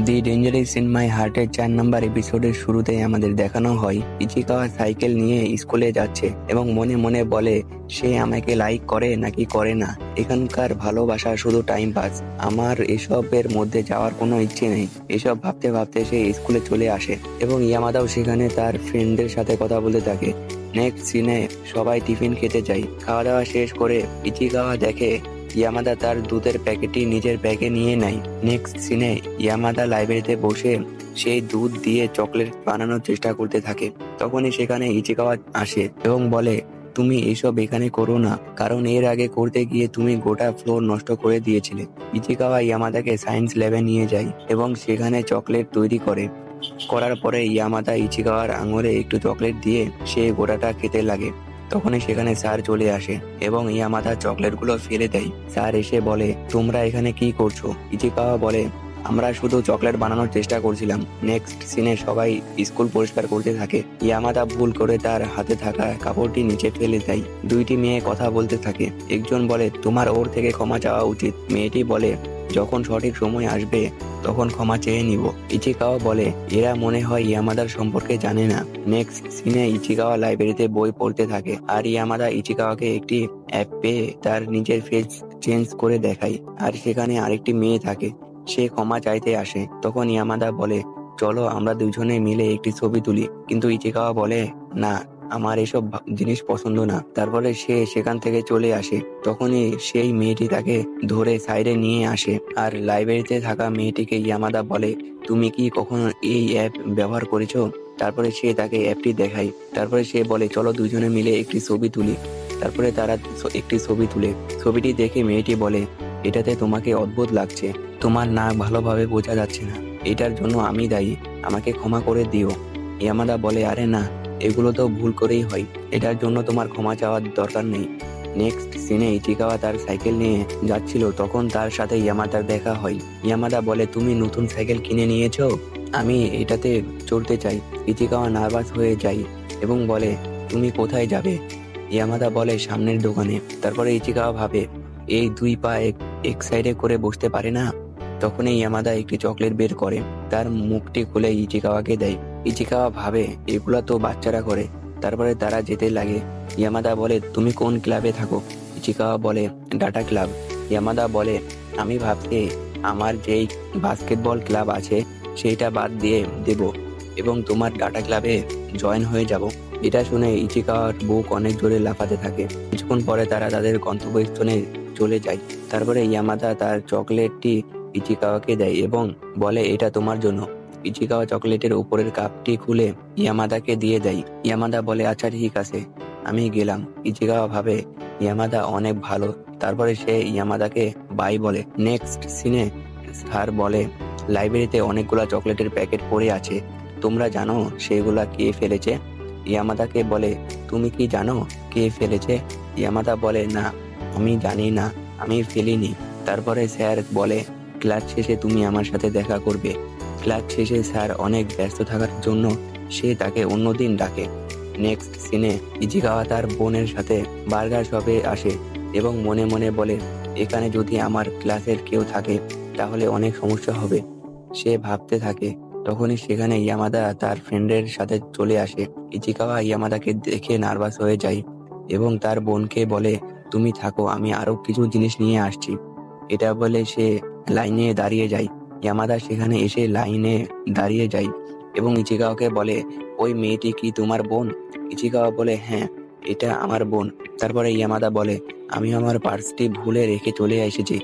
The dangerous in my হার্টের 4 নম্বর এপিসোডের শুরুতেই আমাদের দেখানো হয় ইচিকাওয়া সাইকেল নিয়ে স্কুলে যাচ্ছে এবং মনে মনে বলে সে আমাকে লাইক করে নাকি করে না। এখানকার ভালোবাসা শুধু টাইম পাস, আমার এসবের মধ্যে যাওয়ার কোনো ইচ্ছে নেই। এসব ভাবতে ভাবতে সে স্কুলে চলে আসে এবং ইয়ামাদাও সেখানে তার ফ্রেন্ডদের সাথে কথা বলতে থাকে। নেক্সট সিনে সবাই টিফিন খেতে যায়। খাওয়া দাওয়া শেষ করে ইচিকাওয়া দেখে ইয়ামাদা তার দুধের প্যাকেটটি নিজের ব্যাগে নিয়ে নেয়। নেক্সট সিনে ইয়ামাদা লাইব্রেরিতে বসে সেই দুধ দিয়ে চকলেট বানানোর চেষ্টা করতে থাকে। তখনই সেখানে ইচিকাওয়া আসে এবং বলে, তুমি এইসব এখানে করো না, কারণ এর আগে করতে গিয়ে তুমি গোটা ফ্লোর নষ্ট করে দিয়েছিলে। ইচিকাওয়া ইয়ামাদাকে সায়েন্স ল্যাবে নিয়ে যায় এবং সেখানে চকলেট তৈরি করার পরে ইয়ামাদা ইচিকাওয়ার আঙুলে একটু চকলেট দিয়ে সে গোটাটা খেতে লাগে। তখনই সেখানে স্যার চলে আসে এবং ইয়ামাদা চকলেটগুলো ফেলে দেয়। স্যার এসে বলে, তোমরা এখানে কি করছো? ইচিকাওয়া বলে, আমরা শুধু চকলেট বানানোর চেষ্টা করছিলাম। নেক্সট সিনে সবাই স্কুল পরিষ্কার করতে থাকে। ইয়ামাদা ভুল করে তার হাতে থাকা কাপড়টি নিচে ফেলে দেয়। দুইটি মেয়ে কথা বলতে থাকে। একজন বলে, তোমার ওর থেকে ক্ষমা চাওয়া উচিত। মেয়েটি বলে, যখন সঠিক সময় আসবে তখন ক্ষমা চেয়ে নিব। ইচিকাওয়া বলে, এরা মনে হয় ইয়ামাদার সম্পর্কে জানে না। নেক্সট সিনে ইচিকাওয়া লাইব্রেরিতে বই পড়তে থাকে আর ইয়ামাদা ইচিকাওয়াকে একটি অ্যাপে তার নিজের ফেস চেঞ্জ করে দেখায়। আর সেখানে আরেকটি মেয়ে থাকে, সে ক্ষমা চাইতে আসে। তখন ইয়ামাদা বলে, চলো আমরা দুজনে মিলে একটি ছবি তুলি। কিন্তু ইচিকাওয়া বলে, না, আমার এসব জিনিস পছন্দ না। তারপরে সে সেখান থেকে চলে আসে। তখনই সেই মেয়েটি তাকে ধরে সাইডে নিয়ে আসে আর লাইব্রেরিতে থাকা মেয়েটিকে ইয়ামাদা বলে, তুমি কি কখনো এই অ্যাপ ব্যবহার করেছো? তারপরে সে তাকে অ্যাপটি দেখায়। তারপরে সে বলে, চলো দুজনে মিলে একটি ছবি তুলি। তারপরে তারা একটি ছবি তুলে। ছবিটি দেখে মেয়েটি বলে, এটাতে তোমাকে অদ্ভুত লাগছে, তোমার নাক ভালোভাবে বোঝা যাচ্ছে না, এটার জন্য আমি দায়ী, আমাকে ক্ষমা করে দিও। ইয়ামাদা বলে, আরে না, এগুলো তো ভুল করেই হয়, এটার জন্য তোমার ক্ষমা চাওয়ার দরকার নেই। নেক্সট সিনে ইচিকাওয়া তার সাইকেল নিয়ে যাচ্ছিল, তখন তার সাথে ইয়ামাদার দেখা হয়। ইয়ামাদা বলে, তুমি নতুন সাইকেল কিনে নিয়েছো? আমি এটাতে চড়তে চাই। ইচিকাওয়া নার্ভাস হয়ে যায় এবং বলে, তুমি কোথায় যাবে? ইয়ামাদা বলে, সামনের দোকানে। তারপরে ইচিকাওয়া ভাবে, এই দুই পা এক সাইডে করে বসতে পারে না। তখনই ইয়ামাদা একটি চকলেট বের করে তার মুখটি খুলে ইচিকাওয়াকে দেয়। ইচিকাওয়া ভাবে এগুলা তো বাচ্চারা করে। তারপরে তারা যেতে লাগে। ইয়ামাদা বলে, তুমি কোন ক্লাবে থাকো? ইচিকাওয়া বলে, ডাটা ক্লাব। ইয়ামাদা বলে, আমি ভাবছি আমার যেই বাস্কেটবল ক্লাব আছে সেইটা বাদ দিয়ে দেব এবং তোমার ডাটা ক্লাবে জয়েন হয়ে যাব। এটা শুনে ইচিকাওয়ার বুক অনেক জোরে লাফাতে থাকে। কিছুক্ষণ পরে তারা তাদের গন্তব্যস্থলে চলে যায়। তারপরে ইয়ামাদা তার চকলেটটি ইচিকাওয়াকে দেয় এবং বলে, এটা তোমার জন্য। ইচিকাওয়া চকলেটের উপরের কাপটি খুলে ইয়ামাদাকে দিয়ে দেয়। ইয়ামাদা বলে, আচ্ছা ঠিক আছে, আমি গেলাম। ইচিকাওয়া ভাবে ইয়ামাদা অনেক ভালো। তারপরে সে ইয়ামাদাকে বাই বলে। নেক্সট সিনে স্যার বলে, লাইব্রেরিতে অনেকগুলা চকলেটের প্যাকেট পড়ে আছে, তোমরা জানো সেগুলা কে ফেলেছে? ইয়ামাদাকে বলে, তুমি কি জানো কে ফেলেছে? ইয়ামাদা বলে, না, আমি জানি না, আমি ফেলিনি। তারপরে স্যার বলে, ক্লাস শেষে তুমি আমার সাথে দেখা করবে। ক্লাস শেষে স্যার অনেক ব্যস্ত থাকার জন্য সে তাকে অন্যদিন ডাকে। নেক্সট সিনে ইচিকাওয়া তার বোনের সাথে বার্গার শপে আসে এবং মনে মনে বলে, এখানে যদি আমার ক্লাসের কেউ থাকে তাহলে অনেক সমস্যা হবে। সে ভাবতে থাকে। তখনই সেখানে ইয়ামাদা তার ফ্রেন্ডের সাথে চলে আসে। ইচিকাওয়া ইয়ামাদাকে দেখে নার্ভাস হয়ে যায় এবং তার বোনকে বলে, তুমি থাকো, আমি আরো কিছু জিনিস নিয়ে আসছি। এটা বলে সে লাইনে দাঁড়িয়ে যায়। ইয়ামাদা সেখানে এসে লাইনে দাঁড়িয়ে যায় এবং ইচিকাওয়াকে বলে, ওই মেয়েটি কি তোমার বোন? ইচিকাওয়া বলে, হ্যাঁ, এটা আমার বোন। তারপরে ইয়ামাদা বলে, আমি আমার পার্সটি ভুলে রেখে চলে এসেছি,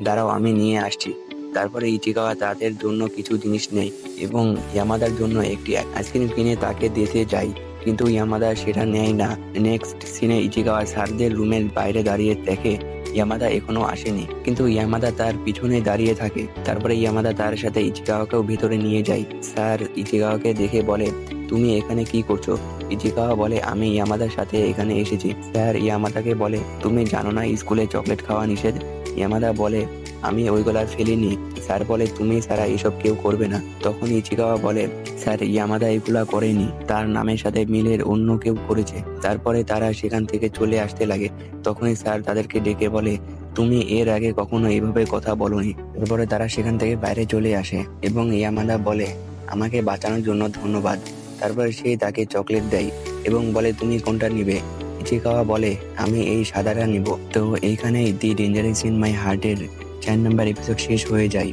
দাঁড়াও আমি নিয়ে আসছি। তারপরে ইচিকাওয়া তাদের জন্য কিছু জিনিস নেয় এবং ইয়ামাদার জন্য একটি আইসক্রিম কিনে তাকে দিতে যায়, কিন্তু ইয়ামাদা সেটা নেয় না। নেক্সট সিনে ইচিকাওয়া স্যারদের রুমের বাইরে দাঁড়িয়ে দেখে ইয়ামাদা এখনো আসেনি, কিন্তু ইয়ামাদা তার পিছনে দাঁড়িয়ে থাকে। তারপরে ইয়ামাদা তার সাথে ইচিকাওয়াকেও ভিতরে নিয়ে যায়। স্যার ইচিকাওয়াকে দেখে বলে, তুমি এখানে কি করছো? ইচিকাওয়া বলে, আমি ইয়ামাদার সাথে এখানে এসেছি। স্যার ইয়ামাদাকে বলে, তুমি জানো না স্কুলে চকলেট খাওয়া নিষেধ? ইয়ামাদা বলে, আমি ওইগুলা ফেলিনি। স্যার বলে, তুমি ছাড়া এসব কেউ করবে না। তখন ইচিকাওয়া বলে, স্যার ইয়ামাদা এগুলা করেনি, তার নামের সাথে মিলের অন্য কেউ করেছে। তারপরে তারা সেখান থেকে চলে আসতে লাগে। তখনই স্যার তাদেরকে ডেকে বলে, তুমি এর আগে কখনো এইভাবে কথা বলোনি। এরপরে তারা সেখান থেকে বাইরে চলে আসে এবং ইয়ামাদা বলে, আমাকে বাঁচানোর জন্য ধন্যবাদ। তারপর সে তাকে চকলেট দেয় এবং বলে, তুমি কোনটা নিবে? ইচিকাওয়া বলে, আমি এই সাদাটা নিব। তো এইখানেই দি ডেঞ্জারাস ইন মাই হার্টের 4 নম্বর এপিসোড শেষ হয়ে যায়।